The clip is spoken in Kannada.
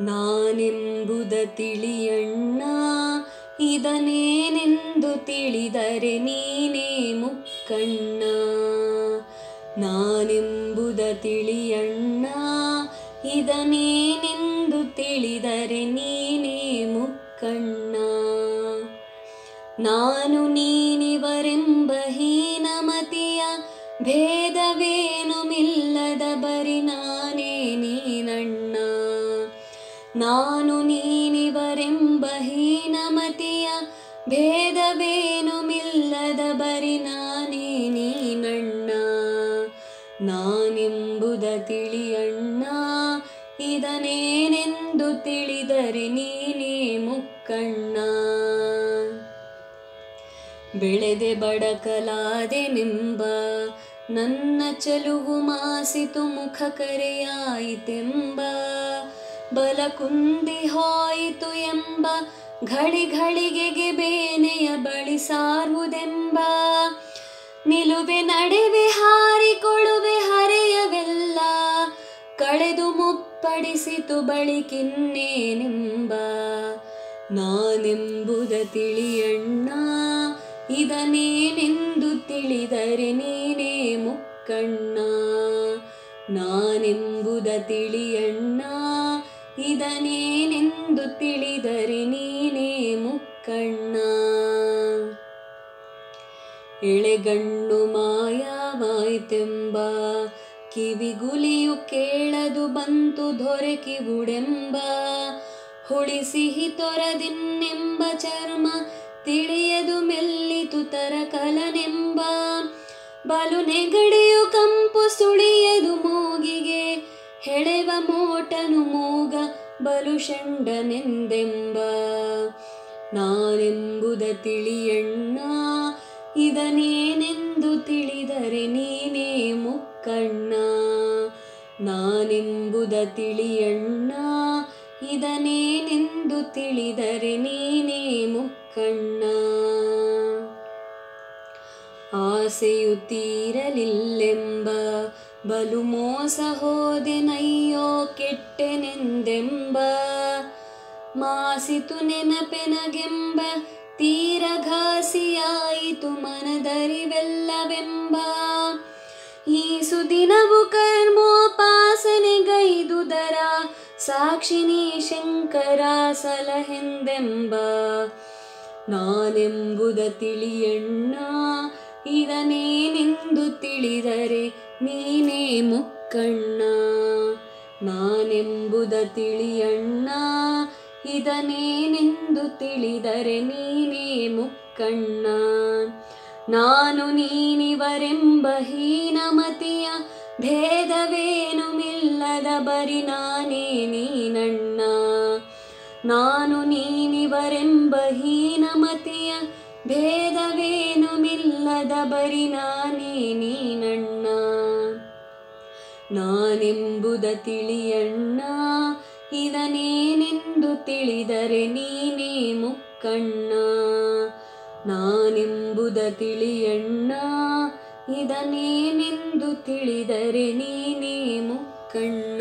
ನಾನೆಂಬುದ ತಿಳಿಯಣ್ಣ, ಇದನೇನೆಂದು ತಿಳಿದರೆ ನೀನೇ ಮುಕ್ಕಣ್ಣ. ನಾನೆಂಬುದ ತಿಳಿಯಣ್ಣ, ಇದನೇನೆಂದು ತಿಳಿದರೆ ನೀನೇ ಮುಕ್ಕಣ್ಣ. ನಾನು ನೀನಿವರೆಂಬ ಹೀನಮತಿಯ ಭೇದವೇನು ಮಿಲ್ಲದ ಬರಿ ನಾನೇ ನೀನಣ್ಣ. ನಾನು ನೀನಿವರೆಂಬ ಹೀನಮತಿಯ ಭೇದವೇನು ಮಿಲ್ಲದ ಬರಿ ನಾನೇ ನೀನಣ್ಣ. ನಾನೆಂಬುದ ತಿಳಿಯಣ್ಣ, ಇದನೇನೆಂದು ತಿಳಿದರೆ ನೀನೇ ಮುಕ್ಕಣ್ಣ. ಬೆಳೆದೆ ಬಡಕಲಾದೆನೆಂಬ ನನ್ನ ಚೆಲುವು ಮಾಸಿತು ಮುಖ ಕರೆಯಾಯಿತೆಂಬ, ಬಲ ಕುಂದಿ ಹೋಯಿತು ಎಂಬ ಘಳಿ ಘಳಿಗೆಗೆ ಬೇನೆಯ ಬಳಿ ಸಾರುವುದೆಂಬ. ನಿಲುವೆ ನಡೆವೆ ಹಾರಿಕೊಳ್ಳುವೆ ಹರೆಯವೆಲ್ಲ, ಕಳೆದು ಮುಪ್ಪಡಿಸಿತು ಬಳಿಕಿನ್ನೇನೆಂಬ. ನಾನೆಂಬುದ ತಿಳಿಯಣ್ಣ, ಇದನೇನೆಂದು ತಿಳಿದರೆ ನೀನೇ ಮುಕ್ಕಣ್ಣ. ನಾನೆಂಬುದ ತಿಳಿಯಣ್ಣ, ಇದನೇನೆಂದು ತಿಳಿದರೆ ನೀನೇ ಮುಕ್ಕಣ್ಣ. ಎಳೆಗಣ್ಣು ಮಾಯವಾಯ್ತೆಂಬ ಕಿವಿಗುಲಿಯು ಕೇಳದು ಬಂತು ದೊರಕಿವುಡೆಂಬ. ಹುಳಿ ಸಿಹಿ ತೊರದಿನ್ನೆಂಬ ಚರ್ಮ ತಿಳಿಯದು ಮೆಲ್ಲಿತು ತರಕಲನೆಂಬ. ಬಲು ನೆಗಡಿಯು ಕಂಪು ಸುಳಿಯದು ಮೂಗಿಗೆ, ಹೆಳೆವ ಮೋಟನು ಮೂಗ ಬಲು ಷಂಡನೆಂದೆಂಬ. ನಾನೆಂಬುದ ತಿಳಿಯಣ್ಣ, ಇದನೇನೆಂದು ತಿಳಿದರೆ ನೀನೇ ಮುಕ್ಕಣ್ಣ. ನಾನೆಂಬುದ ತಿಳಿಯಣ್ಣ, ಇದನೇನೆಂದು ತಿಳಿದರೆ ನೀನೇ ಮುಕ್ಕಣ್ಣ. ಆಸೆಯು ತೀರಲಿಲ್ಲೆಂಬ ಬಲು ಮೋಸ ಹೋದೆನಯ್ಯೋ ಕೆಟ್ಟೆನೆಂದೆಂಬ. ಮಾಸಿತು ನೆನಪೆನಗೆಂಬ ತೀರ ಘಾಸಿಯಾಯಿತು ಮನದರಿವೆಲ್ಲವೆಂಬ. ಈ ಸುದಿನವು ಕರ್ಮೋಪಾಸನೆಗೈದುದರ ಸಾಕ್ಷಿನಿ ಶಂಕರ ಸಲಹೆಂದೆಂಬ. ನಾನೆಂಬುದ ತಿಳಿಯಣ್ಣ, ಇದನೇನೆಂದು ತಿಳಿದರೆ ನೀನೇ ಮುಕ್ಕಣ್ಣ. ನಾನೆಂಬುದ ತಿಳಿಯಣ್ಣ, ಇದನೇನೆಂದು ತಿಳಿದರೆ ನೀನೇ ಮುಕ್ಕಣ್ಣ. ನಾನು ನೀನಿವರೆಂಬ ಹೀನಮತಿಯ ಭೇದವೇನು ಮಿಲ್ಲದ ಬರಿ ನಾನೇ ನೀನಣ್ಣ. ನಾನು ನೀನಿವರೆಂಬ ಹೀನಮತಿಯ ಭೇದವೇನು ಮಿಲ್ಲದ ಬರಿ ನಾನೇ ನೀನಣ್ಣ. ನಾನೆಂಬುದ ತಿಳಿಯಣ್ಣ, ಇದನೇನೆಂದು ತಿಳಿದರೆ ನೀನೇ ಮುಕ್ಕಣ್ಣ. ನಾನೆಂಬುದ ತಿಳಿಯಣ್ಣ, ಇದನೇನೆಂದು ತಿಳಿದರೆ ನೀನೇ ಮುಕ್ಕಣ್ಣ.